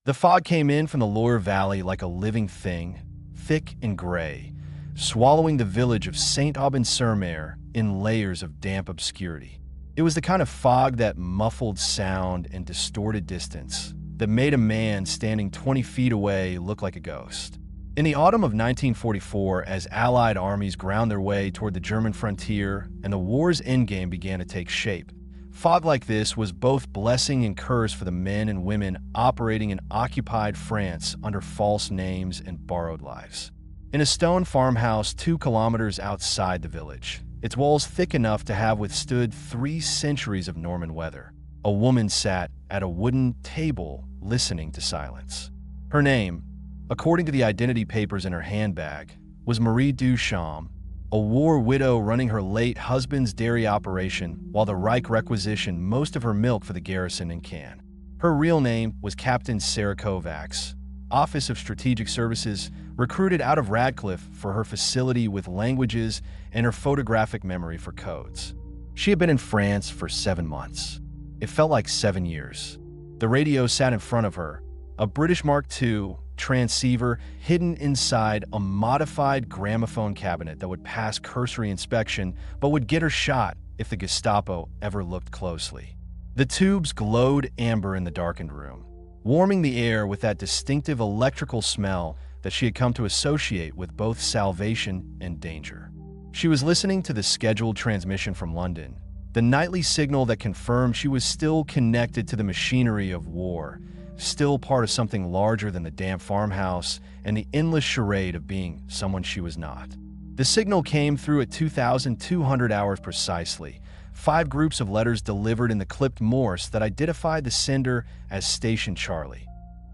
The fog came in from the lower valley like a living thing, thick and gray, swallowing the village of Saint-Aubin-sur-Mer in layers of damp obscurity. It was the kind of fog that muffled sound and distorted distance, that made a man standing 20 feet away look like a ghost. In the autumn of 1944, as Allied armies ground their way toward the German frontier and the war's endgame began to take shape, fog like this was both blessing and curse for the men and women operating in occupied France under false names and borrowed lives. In a stone farmhouse 2 kilometers outside the village, its walls thick enough to have withstood 3 centuries of Norman weather, a woman sat at a wooden table listening to silence. Her name, according to the identity papers in her handbag, was Marie Duchamp, a war widow running her late husband's dairy operation while the Reich requisitioned most of her milk for the garrison in Cannes. Her real name was Captain Sarah Kovacs, Office of Strategic Services, recruited out of Radcliffe for her facility with languages and her photographic memory for codes. She had been in France for 7 months. It felt like 7 years. The radio sat in front of her, a British Mark II transceiver hidden inside a modified gramophone cabinet that would pass cursory inspection but would get her shot if the Gestapo ever looked closely. The tubes glowed amber in the darkened room, warming the air with that distinctive electrical smell that she had come to associate with both salvation and danger. She was listening to the scheduled transmission from London, the nightly signal that confirmed she was still connected to the machinery of war, still part of something larger than the damp farmhouse and the endless charade of being someone she was not. The signal came through at 2,200 hours precisely, 5 groups of letters delivered in the clipped Morse that identified the sender as Station Charlie,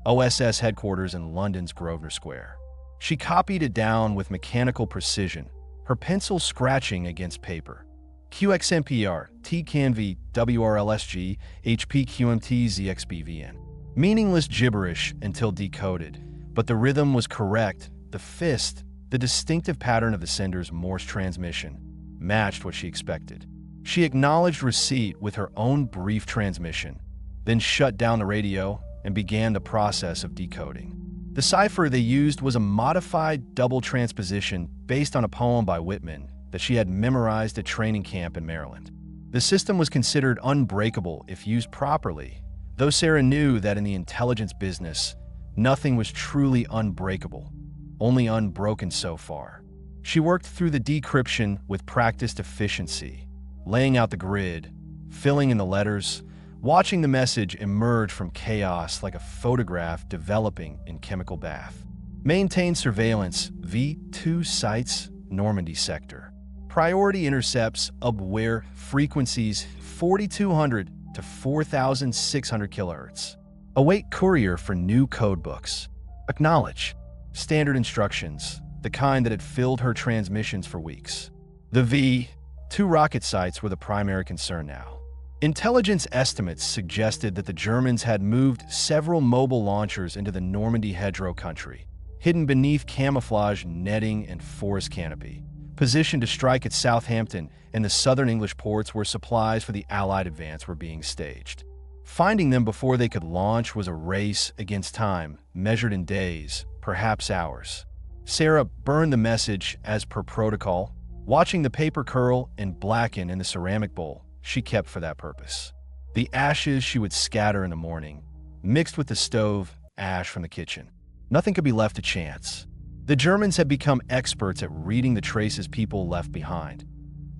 OSS headquarters in London's Grosvenor Square. She copied it down with mechanical precision, her pencil scratching against paper. QXMPR, TCANV, WRLSG, HPQMT, ZXBVN. Meaningless gibberish until decoded, but the rhythm was correct. The fist, the distinctive pattern of the sender's Morse transmission, matched what she expected. She acknowledged receipt with her own brief transmission, then shut down the radio and began the process of decoding. The cipher they used was a modified double transposition based on a poem by Whitman that she had memorized at training camp in Maryland. The system was considered unbreakable if used properly, though Sarah knew that in the intelligence business, nothing was truly unbreakable, only unbroken so far. She worked through the decryption with practiced efficiency, laying out the grid, filling in the letters, watching the message emerge from chaos like a photograph developing in chemical bath. Maintain surveillance, V2 sites, Normandy sector. Priority intercepts, UBWare, frequencies 4,200 to 4,600 kHz. Await courier for new codebooks. Acknowledge. Standard instructions, the kind that had filled her transmissions for weeks. The V2 rocket sites were the primary concern now. Intelligence estimates suggested that the Germans had moved several mobile launchers into the Normandy hedgerow country, hidden beneath camouflage netting and forest canopy, positioned to strike at Southampton and the southern English ports where supplies for the Allied advance were being staged. Finding them before they could launch was a race against time, measured in days, perhaps hours. Sarah burned the message as per protocol, watching the paper curl and blacken in the ceramic bowl she kept for that purpose. The ashes she would scatter in the morning, mixed with the stove ash from the kitchen. Nothing could be left to chance. The Germans had become experts at reading the traces people left behind.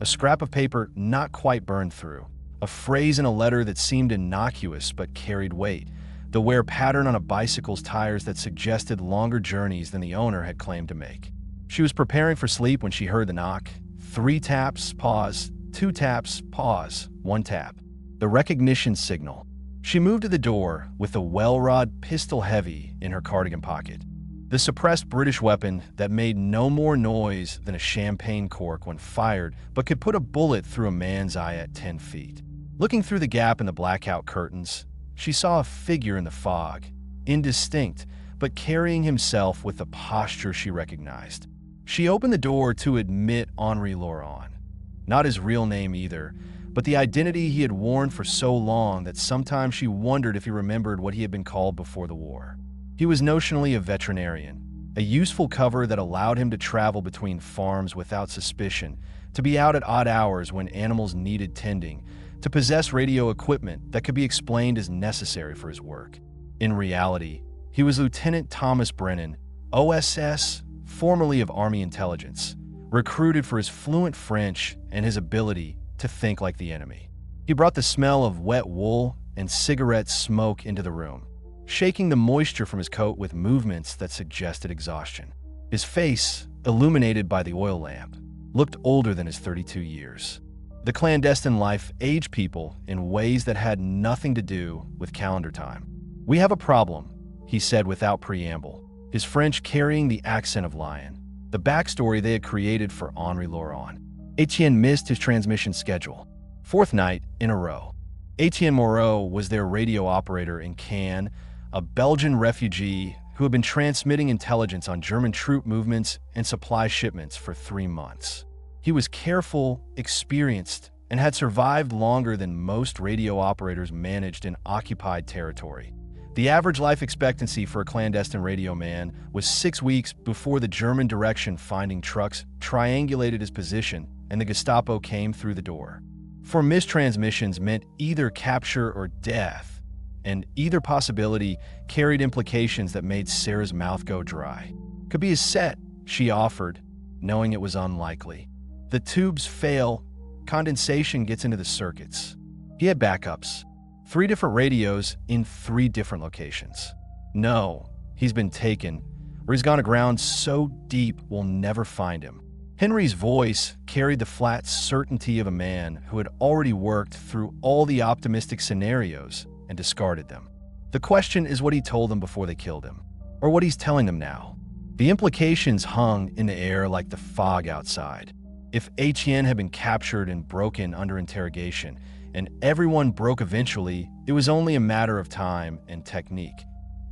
A scrap of paper not quite burned through, a phrase in a letter that seemed innocuous but carried weight, the wear pattern on a bicycle's tires that suggested longer journeys than the owner had claimed to make. She was preparing for sleep when she heard the knock. 3 taps, pause, 2 taps, pause, 1 tap. The recognition signal. She moved to the door with the well-rod pistol heavy in her cardigan pocket. The suppressed British weapon that made no more noise than a champagne cork when fired, but could put a bullet through a man's eye at 10 feet. Looking through the gap in the blackout curtains, she saw a figure in the fog, indistinct, but carrying himself with the posture she recognized. She opened the door to admit Henri Laurent. Not his real name either, but the identity he had worn for so long that sometimes she wondered if he remembered what he had been called before the war. He was notionally a veterinarian, a useful cover that allowed him to travel between farms without suspicion, to be out at odd hours when animals needed tending, to possess radio equipment that could be explained as necessary for his work. In reality, he was Lieutenant Thomas Brennan, OSS, formerly of Army Intelligence, recruited for his fluent French and his ability to think like the enemy. He brought the smell of wet wool and cigarette smoke into the room, shaking the moisture from his coat with movements that suggested exhaustion. His face, illuminated by the oil lamp, looked older than his 32 years. The clandestine life aged people in ways that had nothing to do with calendar time. "We have a problem," he said without preamble, his French carrying the accent of Lion, the backstory they had created for Henri Laurent. Etienne missed his transmission schedule. Fourth night in a row. Etienne Moreau was their radio operator in Cannes, a Belgian refugee who had been transmitting intelligence on German troop movements and supply shipments for 3 months. He was careful, experienced, and had survived longer than most radio operators managed in occupied territory. The average life expectancy for a clandestine radio man was 6 weeks before the German direction finding trucks triangulated his position and the Gestapo came through the door. For mistransmissions meant either capture or death, and either possibility carried implications that made Sarah's mouth go dry. "Could be a set," she offered, knowing it was unlikely. "The tubes fail, condensation gets into the circuits." He had backups. 3 different radios in 3 different locations. "No, he's been taken, or he's gone aground so deep we'll never find him." Henry's voice carried the flat certainty of a man who had already worked through all the optimistic scenarios and discarded them. The question is what he told them before they killed him, or what he's telling them now. The implications hung in the air like the fog outside. If Etienne had been captured and broken under interrogation, and everyone broke eventually, it was only a matter of time and technique.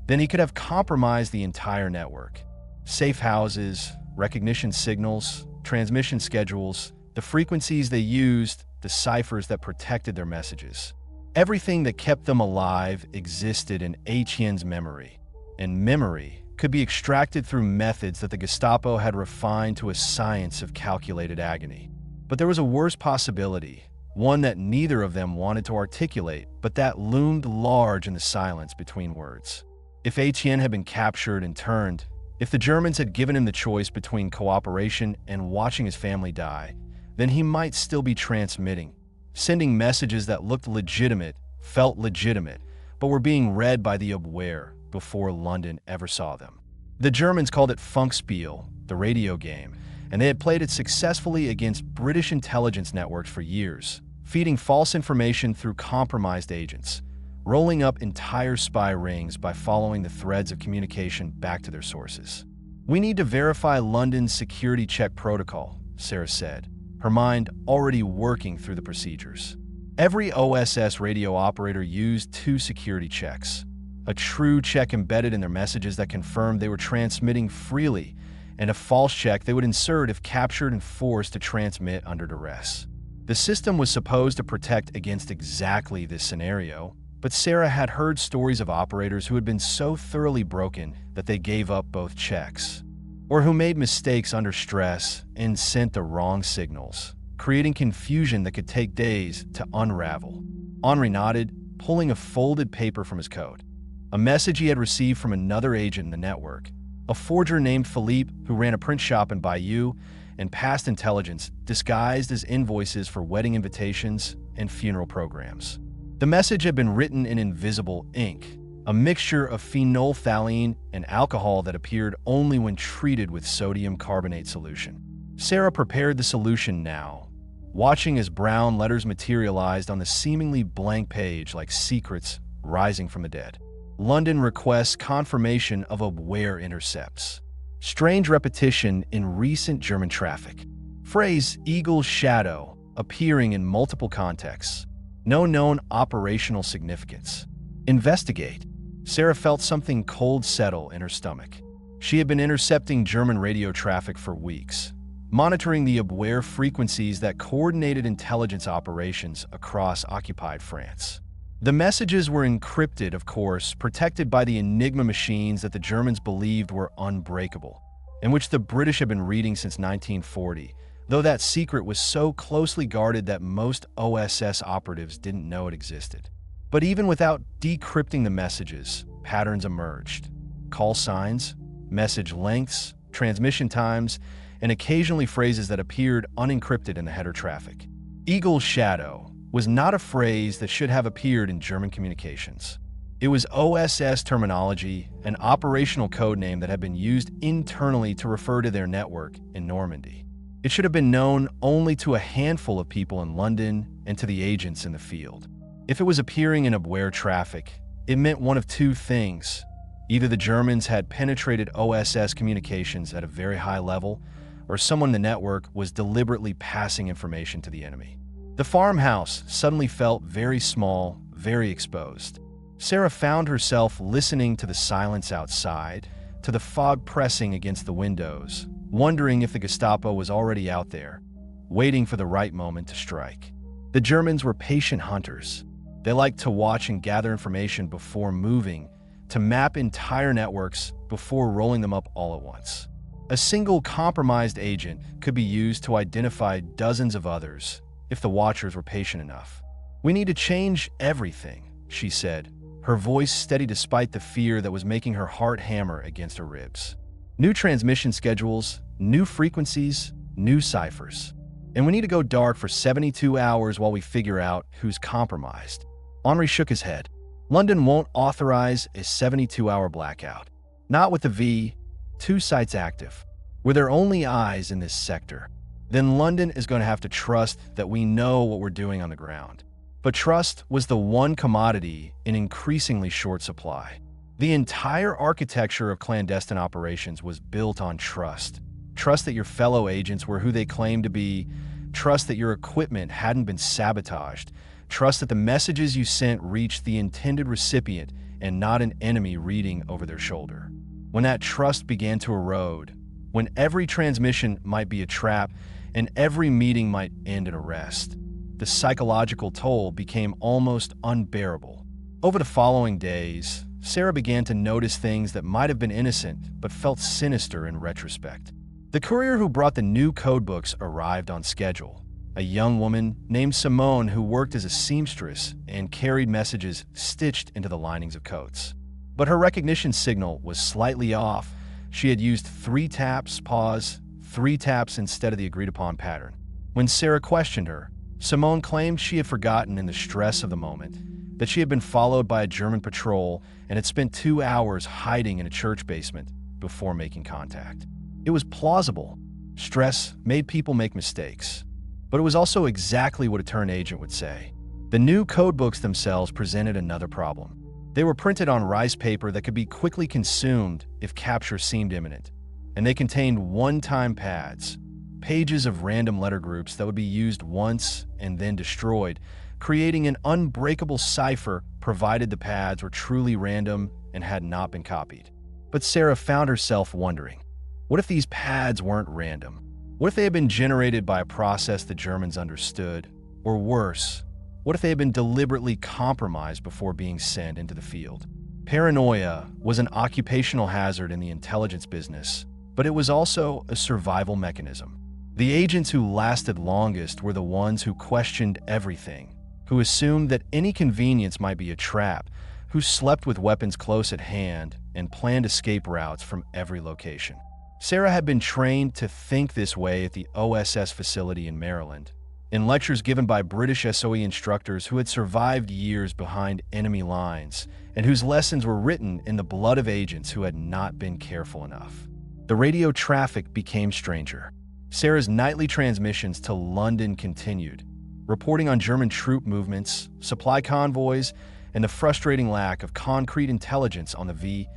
Then he could have compromised the entire network. Safe houses, recognition signals, transmission schedules, the frequencies they used, the ciphers that protected their messages. Everything that kept them alive existed in Etienne's memory, and memory could be extracted through methods that the Gestapo had refined to a science of calculated agony. But there was a worse possibility, one that neither of them wanted to articulate, but that loomed large in the silence between words. If Etienne had been captured and turned, if the Germans had given him the choice between cooperation and watching his family die, then he might still be transmitting, sending messages that looked legitimate, felt legitimate, but were being read by the aware before London ever saw them. The Germans called it Funkspiel, the radio game, and they had played it successfully against British intelligence networks for years, feeding false information through compromised agents, rolling up entire spy rings by following the threads of communication back to their sources. "We need to verify London's security check protocol," Sarah said, her mind already working through the procedures. Every OSS radio operator used 2 security checks, a true check embedded in their messages that confirmed they were transmitting freely, and a false check they would insert if captured and forced to transmit under duress. The system was supposed to protect against exactly this scenario, but Sarah had heard stories of operators who had been so thoroughly broken that they gave up both checks, or who made mistakes under stress and sent the wrong signals, creating confusion that could take days to unravel. Henri nodded, pulling a folded paper from his coat. A message he had received from another agent in the network, a forger named Philippe who ran a print shop in Bayeux, and passed intelligence disguised as invoices for wedding invitations and funeral programs. The message had been written in invisible ink, a mixture of phenolphthalein and alcohol that appeared only when treated with sodium carbonate solution. Sarah prepared the solution now, watching as brown letters materialized on the seemingly blank page like secrets rising from the dead. London requests confirmation of aware intercepts. Strange repetition in recent German traffic. Phrase "eagle's shadow" appearing in multiple contexts. No known operational significance. Investigate. Sarah felt something cold settle in her stomach. She had been intercepting German radio traffic for weeks, monitoring the Abwehr frequencies that coordinated intelligence operations across occupied France. The messages were encrypted, of course, protected by the Enigma machines that the Germans believed were unbreakable, and which the British had been reading since 1940, though that secret was so closely guarded that most OSS operatives didn't know it existed. But even without decrypting the messages, patterns emerged. Call signs, message lengths, transmission times, and occasionally phrases that appeared unencrypted in the header traffic. Eagle's shadow was not a phrase that should have appeared in German communications. It was OSS terminology, an operational code name that had been used internally to refer to their network in Normandy. It should have been known only to a handful of people in London and to the agents in the field. If it was appearing in Abwehr traffic, it meant one of two things. Either the Germans had penetrated OSS communications at a very high level, or someone in the network was deliberately passing information to the enemy. The farmhouse suddenly felt very small, very exposed. Sarah found herself listening to the silence outside, to the fog pressing against the windows, wondering if the Gestapo was already out there, waiting for the right moment to strike. The Germans were patient hunters. They liked to watch and gather information before moving, to map entire networks before rolling them up all at once. A single compromised agent could be used to identify dozens of others if the watchers were patient enough. "We need to change everything," she said, her voice steady despite the fear that was making her heart hammer against her ribs. "New transmission schedules, new frequencies, new ciphers. And we need to go dark for 72 hours while we figure out who's compromised." Henri shook his head. "London won't authorize a 72-hour blackout. Not with the V2 sites active. We're their only eyes in this sector. Then London is going to have to trust that we know what we're doing on the ground." But trust was the one commodity in increasingly short supply. The entire architecture of clandestine operations was built on trust. Trust that your fellow agents were who they claimed to be. Trust that your equipment hadn't been sabotaged. Trust that the messages you sent reached the intended recipient and not an enemy reading over their shoulder. When that trust began to erode, when every transmission might be a trap and every meeting might end in arrest, the psychological toll became almost unbearable. Over the following days, Sarah began to notice things that might have been innocent but felt sinister in retrospect. The courier who brought the new codebooks arrived on schedule. A young woman named Simone who worked as a seamstress and carried messages stitched into the linings of coats. But her recognition signal was slightly off. She had used 3 taps, pause, 3 taps instead of the agreed-upon pattern. When Sarah questioned her, Simone claimed she had forgotten in the stress of the moment that she had been followed by a German patrol and had spent 2 hours hiding in a church basement before making contact. It was plausible. Stress made people make mistakes. But it was also exactly what a turn agent would say. The new codebooks themselves presented another problem. They were printed on rice paper that could be quickly consumed if capture seemed imminent, and they contained one-time pads, pages of random letter groups that would be used once and then destroyed, creating an unbreakable cipher provided the pads were truly random and had not been copied. But Sarah found herself wondering, what if these pads weren't random? What if they had been generated by a process the Germans understood? Or worse, what if they had been deliberately compromised before being sent into the field? Paranoia was an occupational hazard in the intelligence business, but it was also a survival mechanism. The agents who lasted longest were the ones who questioned everything, who assumed that any convenience might be a trap, who slept with weapons close at hand and planned escape routes from every location. Sarah had been trained to think this way at the OSS facility in Maryland, in lectures given by British SOE instructors who had survived years behind enemy lines and whose lessons were written in the blood of agents who had not been careful enough. The radio traffic became stranger. Sarah's nightly transmissions to London continued, reporting on German troop movements, supply convoys, and the frustrating lack of concrete intelligence on the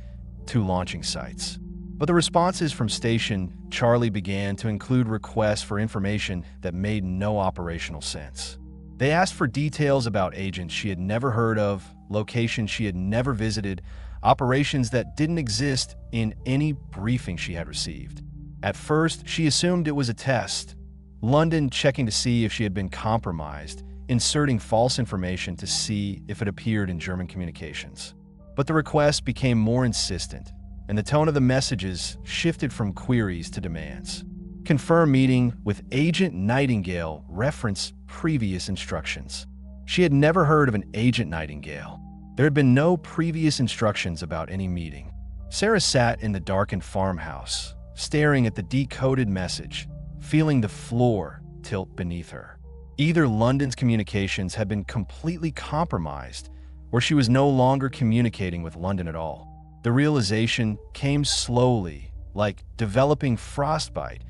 V2 launching sites. But the responses from Station Charlie began to include requests for information that made no operational sense. They asked for details about agents she had never heard of, locations she had never visited, operations that didn't exist in any briefing she had received. At first, she assumed it was a test. London checking to see if she had been compromised, inserting false information to see if it appeared in German communications. But the request became more insistent, and the tone of the messages shifted from queries to demands. Confirm meeting with Agent Nightingale, reference previous instructions. She had never heard of an Agent Nightingale. There had been no previous instructions about any meeting. Sarah sat in the darkened farmhouse, staring at the decoded message, feeling the floor tilt beneath her. Either London's communications had been completely compromised, or she was no longer communicating with London at all. The realization came slowly, like developing frostbite,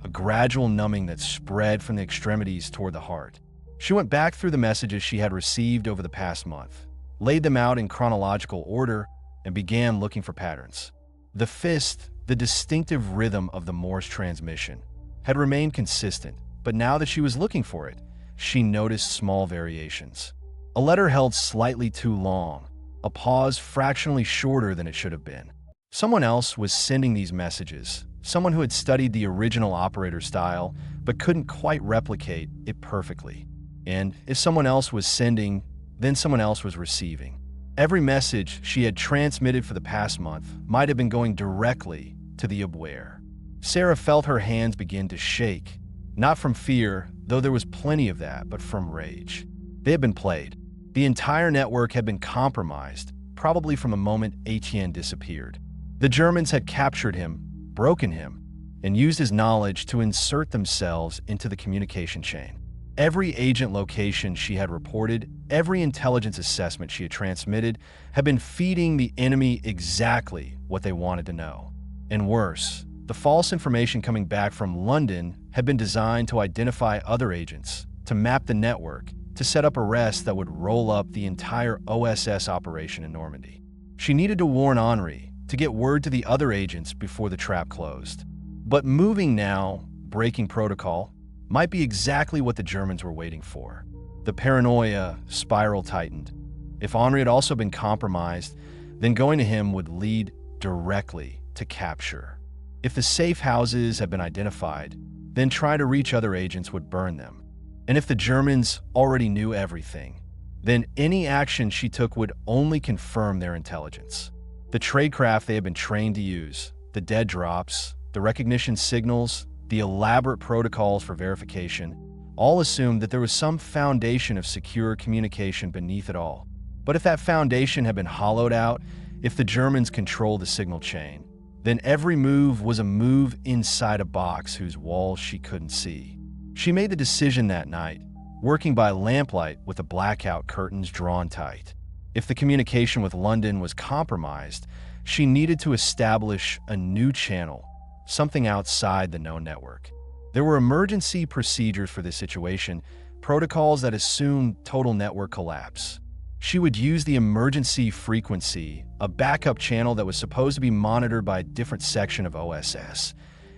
a gradual numbing that spread from the extremities toward the heart. She went back through the messages she had received over the past month, laid them out in chronological order, and began looking for patterns. The fist, the distinctive rhythm of the Morse transmission, had remained consistent, but now that she was looking for it, she noticed small variations. A letter held slightly too long, a pause fractionally shorter than it should have been. Someone else was sending these messages, someone who had studied the original operator style but couldn't quite replicate it perfectly. And if someone else was sending, then someone else was receiving. Every message she had transmitted for the past month might have been going directly to the aware. Sarah felt her hands begin to shake, not from fear, though there was plenty of that, but from rage. They had been played. The entire network had been compromised, probably from the moment Etienne disappeared. The Germans had captured him, broken him, and used his knowledge to insert themselves into the communication chain. Every agent location she had reported, every intelligence assessment she had transmitted, had been feeding the enemy exactly what they wanted to know. And worse, the false information coming back from London had been designed to identify other agents, to map the network, to set up arrests that would roll up the entire OSS operation in Normandy. She needed to warn Henri, to get word to the other agents before the trap closed. But moving now, breaking protocol, might be exactly what the Germans were waiting for. The paranoia spiral tightened. If Henri had also been compromised, then going to him would lead directly to capture. If the safe houses had been identified, then trying to reach other agents would burn them. And if the Germans already knew everything, then any action she took would only confirm their intelligence. The tradecraft they had been trained to use, the dead drops, the recognition signals, the elaborate protocols for verification, all assumed that there was some foundation of secure communication beneath it all. But if that foundation had been hollowed out, if the Germans controlled the signal chain, then every move was a move inside a box whose walls she couldn't see. She made the decision that night, working by lamplight with the blackout curtains drawn tight. If the communication with London was compromised, she needed to establish a new channel, something outside the known network. There were emergency procedures for this situation, protocols that assumed total network collapse. She would use the emergency frequency, a backup channel that was supposed to be monitored by a different section of OSS,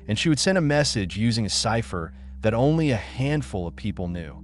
and she would send a message using a cipher that only a handful of people knew.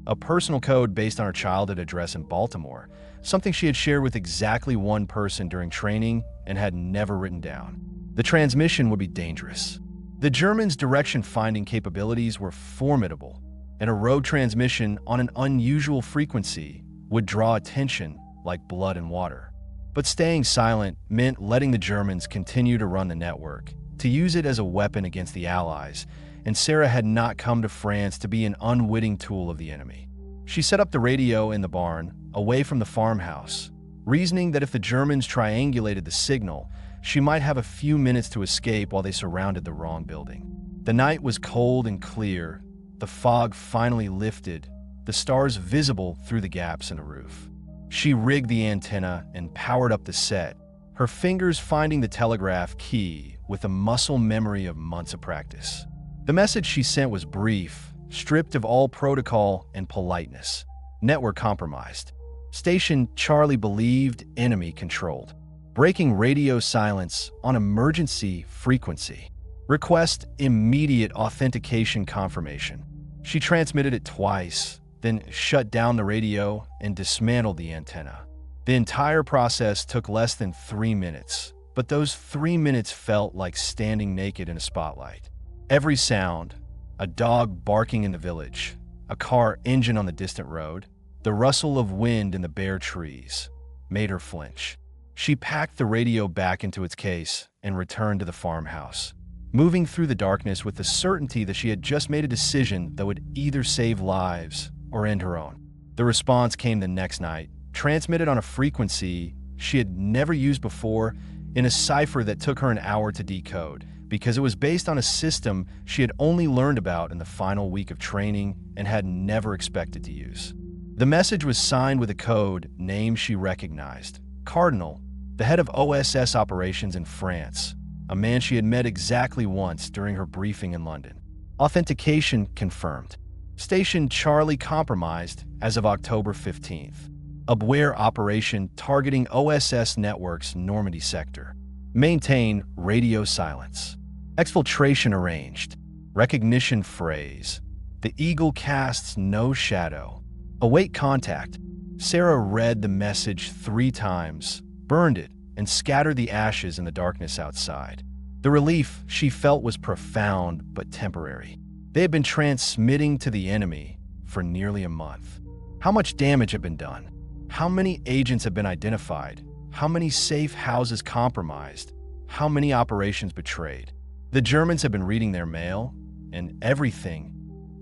A personal code based on her childhood address in Baltimore, something she had shared with exactly one person during training and had never written down. The transmission would be dangerous. The Germans' direction-finding capabilities were formidable, and a rogue transmission on an unusual frequency would draw attention like blood and water. But staying silent meant letting the Germans continue to run the network, to use it as a weapon against the Allies, and Sarah had not come to France to be an unwitting tool of the enemy. She set up the radio in the barn, away from the farmhouse, reasoning that if the Germans triangulated the signal, she might have a few minutes to escape while they surrounded the wrong building. The night was cold and clear, the fog finally lifted, the stars visible through the gaps in the roof. She rigged the antenna and powered up the set, her fingers finding the telegraph key with the muscle memory of months of practice. The message she sent was brief, stripped of all protocol and politeness. Network compromised. Station Charlie believed enemy controlled. Breaking radio silence on emergency frequency. Request immediate authentication confirmation. She transmitted it twice, then shut down the radio and dismantled the antenna. The entire process took less than 3 minutes, but those 3 minutes felt like standing naked in a spotlight. Every sound, a dog barking in the village, a car engine on the distant road, the rustle of wind in the bare trees, made her flinch. She packed the radio back into its case and returned to the farmhouse, moving through the darkness with the certainty that she had just made a decision that would either save lives or end her own. The response came the next night, transmitted on a frequency she had never used before, in a cipher that took her an hour to decode, because it was based on a system she had only learned about in the final week of training and had never expected to use. The message was signed with a code name she recognized: Cardinal, the head of OSS operations in France, a man she had met exactly once during her briefing in London. Authentication confirmed. Station Charlie compromised as of October 15th. Abwehr operation targeting OSS networks Normandy sector. Maintain radio silence. Exfiltration arranged. Recognition phrase. The eagle casts no shadow. Await contact. Sarah read the message 3 times, burned it, and scattered the ashes in the darkness outside. The relief she felt was profound but temporary. They had been transmitting to the enemy for nearly a month. How much damage had been done? How many agents had been identified? How many safe houses compromised? How many operations betrayed? The Germans had been reading their mail, and everything,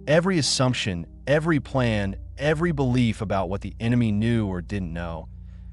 every assumption, every plan, every belief about what the enemy knew or didn't know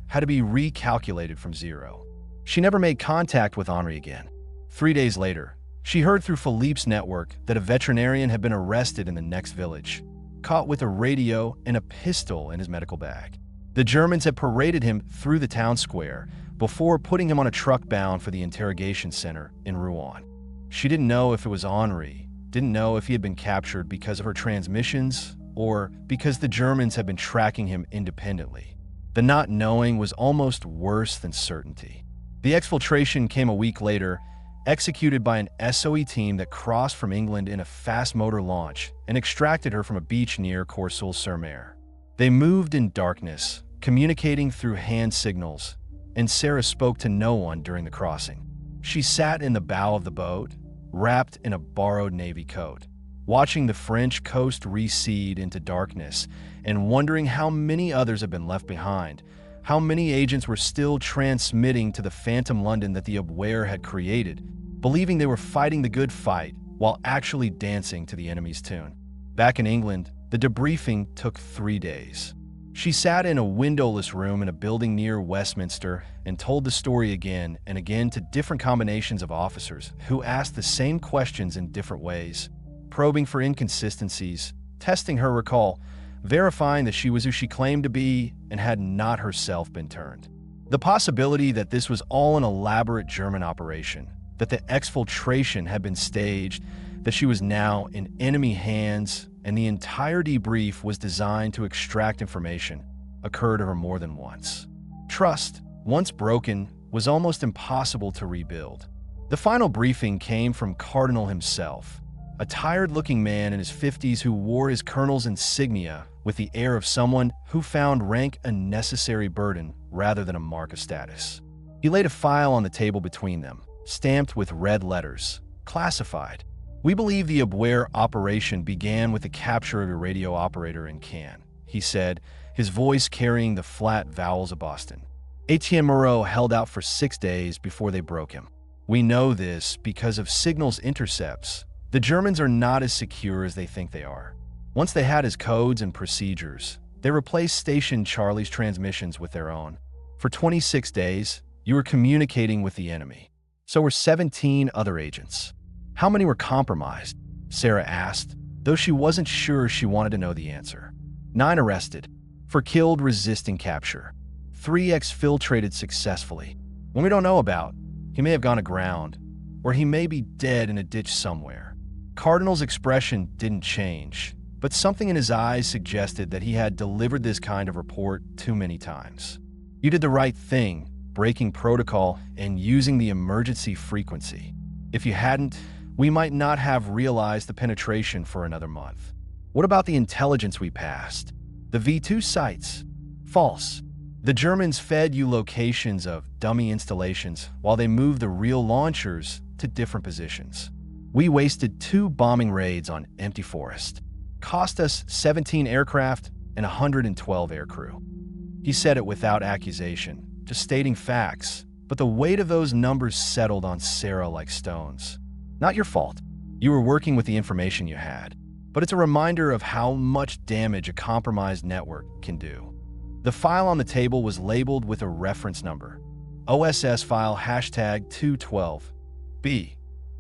had to be recalculated from zero. She never made contact with Henri again. 3 days later, she heard through Philippe's network that a veterinarian had been arrested in the next village, caught with a radio and a pistol in his medical bag. The Germans had paraded him through the town square before putting him on a truck bound for the interrogation center in Rouen. She didn't know if it was Henri, didn't know if he had been captured because of her transmissions or because the Germans had been tracking him independently. The not knowing was almost worse than certainty. The exfiltration came a week later, executed by an SOE team that crossed from England in a fast motor launch and extracted her from a beach near Courseulles-sur-Mer. They moved in darkness, communicating through hand signals, and Sarah spoke to no one during the crossing. She sat in the bow of the boat, wrapped in a borrowed navy coat, watching the French coast recede into darkness and wondering how many others had been left behind, how many agents were still transmitting to the phantom London that the Abwehr had created, believing they were fighting the good fight while actually dancing to the enemy's tune. Back in England, the debriefing took 3 days. She sat in a windowless room in a building near Westminster and told the story again and again to different combinations of officers who asked the same questions in different ways, probing for inconsistencies, testing her recall, verifying that she was who she claimed to be and had not herself been turned. The possibility that this was all an elaborate German operation, that the exfiltration had been staged, that she was now in enemy hands, and the entire debrief was designed to extract information, occurred to her more than once. Trust, once broken, was almost impossible to rebuild. The final briefing came from Cardinal himself, a tired-looking man in his 50s who wore his colonel's insignia with the air of someone who found rank a necessary burden rather than a mark of status. He laid a file on the table between them, stamped with red letters, classified. "We believe the Abwehr operation began with the capture of a radio operator in Cannes," he said, his voice carrying the flat vowels of Boston. Etienne Moreau held out for 6 days before they broke him. "We know this because of signals intercepts. The Germans are not as secure as they think they are. Once they had his codes and procedures, they replaced Station Charlie's transmissions with their own. For 26 days, you were communicating with the enemy. So were 17 other agents. How many were compromised?" Sarah asked, though she wasn't sure she wanted to know the answer. 9 arrested, for killed resisting capture. 3 exfiltrated successfully. One we don't know about. He may have gone aground, or he may be dead in a ditch somewhere. Cardinal's expression didn't change, but something in his eyes suggested that he had delivered this kind of report too many times. "You did the right thing, breaking protocol and using the emergency frequency. If you hadn't, we might not have realized the penetration for another month. What about the intelligence we passed? The V2 sites? False. The Germans fed you locations of dummy installations while they moved the real launchers to different positions. We wasted 2 bombing raids on empty forest. Cost us 17 aircraft and 112 aircrew. He said it without accusation, just stating facts, but the weight of those numbers settled on Sarah like stones. Not your fault. You were working with the information you had, but it's a reminder of how much damage a compromised network can do. The file on the table was labeled with a reference number. OSS file #212B.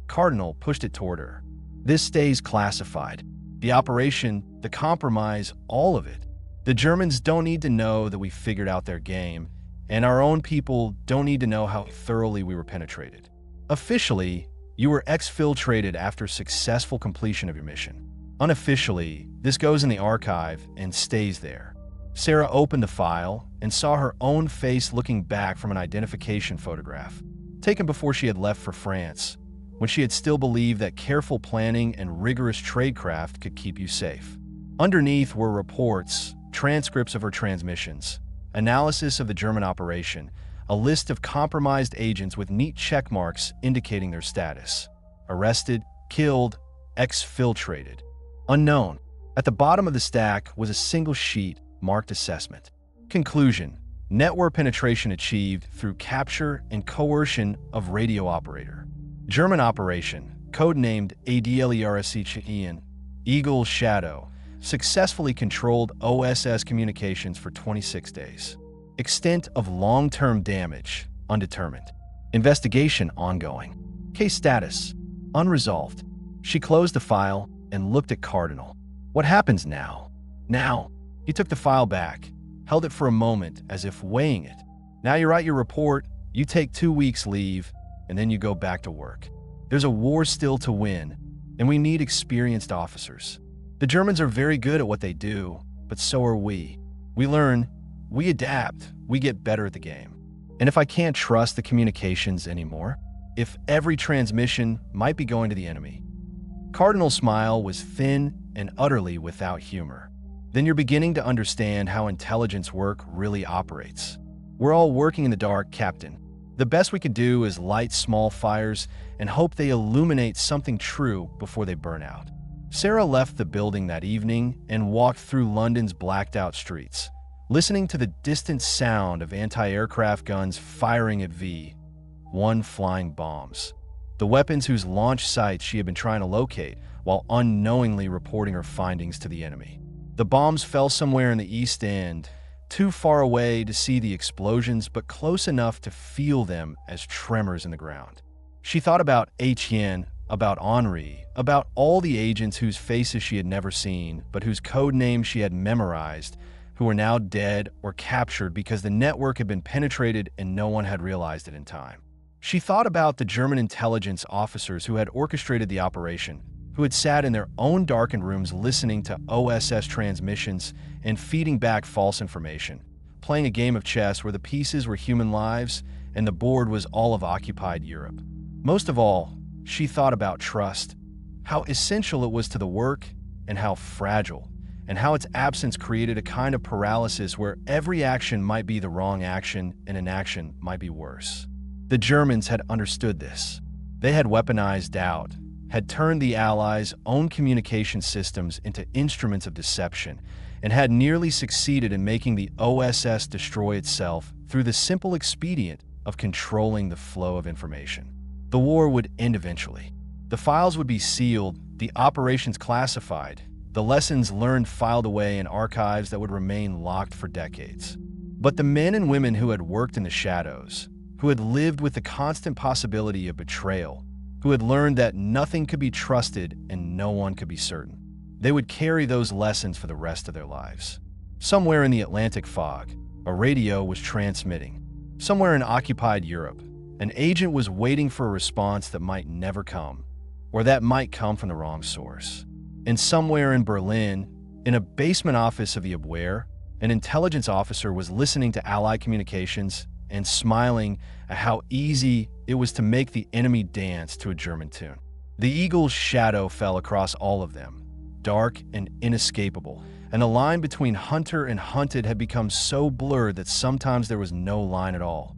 Cardinal pushed it toward her. This stays classified. The operation, the compromise, all of it. The Germans don't need to know that we figured out their game, and our own people don't need to know how thoroughly we were penetrated. Officially, you were exfiltrated after successful completion of your mission. Unofficially, this goes in the archive and stays there. Sarah opened the file and saw her own face looking back from an identification photograph, taken before she had left for France, when she had still believed that careful planning and rigorous tradecraft could keep you safe. Underneath were reports, transcripts of her transmissions, analysis of the German operation, a list of compromised agents with neat check marks indicating their status. Arrested, killed, exfiltrated. Unknown. At the bottom of the stack was a single sheet marked assessment. Conclusion: network penetration achieved through capture and coercion of radio operator. German operation, codenamed ADLERSCHEN, Eagle Shadow, successfully controlled OSS communications for 26 days. Extent of long-term damage, undetermined. Investigation ongoing. Case status, unresolved. She closed the file and looked at Cardinal. What happens now? Now. He took the file back, held it for a moment as if weighing it. Now you write your report, you take 2 weeks leave, and then you go back to work. There's a war still to win, and we need experienced officers. The Germans are very good at what they do, but so are we. We learn, we adapt, we get better at the game. And if I can't trust the communications anymore, if every transmission might be going to the enemy. Cardinal's smile was thin and utterly without humor. Then you're beginning to understand how intelligence work really operates. We're all working in the dark, Captain. The best we could do is light small fires and hope they illuminate something true before they burn out. Sarah left the building that evening and walked through London's blacked-out streets, listening to the distant sound of anti-aircraft guns firing at V-1 flying bombs, the weapons whose launch sites she had been trying to locate while unknowingly reporting her findings to the enemy. The bombs fell somewhere in the East End, too far away to see the explosions, but close enough to feel them as tremors in the ground. She thought about Etienne, about Henri, about all the agents whose faces she had never seen, but whose code names she had memorized, who were now dead or captured because the network had been penetrated and no one had realized it in time. She thought about the German intelligence officers who had orchestrated the operation, who had sat in their own darkened rooms listening to OSS transmissions and feeding back false information, playing a game of chess where the pieces were human lives and the board was all of occupied Europe. Most of all, she thought about trust, how essential it was to the work and how fragile, and how its absence created a kind of paralysis where every action might be the wrong action and inaction might be worse. The Germans had understood this. They had weaponized doubt, had turned the Allies' own communication systems into instruments of deception, and had nearly succeeded in making the OSS destroy itself through the simple expedient of controlling the flow of information. The war would end eventually. The files would be sealed, the operations classified, the lessons learned filed away in archives that would remain locked for decades. But the men and women who had worked in the shadows, who had lived with the constant possibility of betrayal, who had learned that nothing could be trusted and no one could be certain. They would carry those lessons for the rest of their lives. Somewhere in the Atlantic fog, a radio was transmitting. Somewhere in occupied Europe, an agent was waiting for a response that might never come, or that might come from the wrong source. And somewhere in Berlin, in a basement office of the Abwehr, an intelligence officer was listening to Allied communications and smiling at how easy it was to make the enemy dance to a German tune. The eagle's shadow fell across all of them, dark and inescapable, and the line between hunter and hunted had become so blurred that sometimes there was no line at all.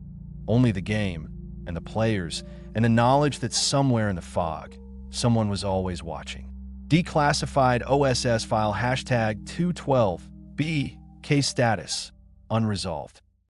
Only the game, and the players, and the knowledge that somewhere in the fog, someone was always watching. Declassified OSS file #212B, case status, unresolved.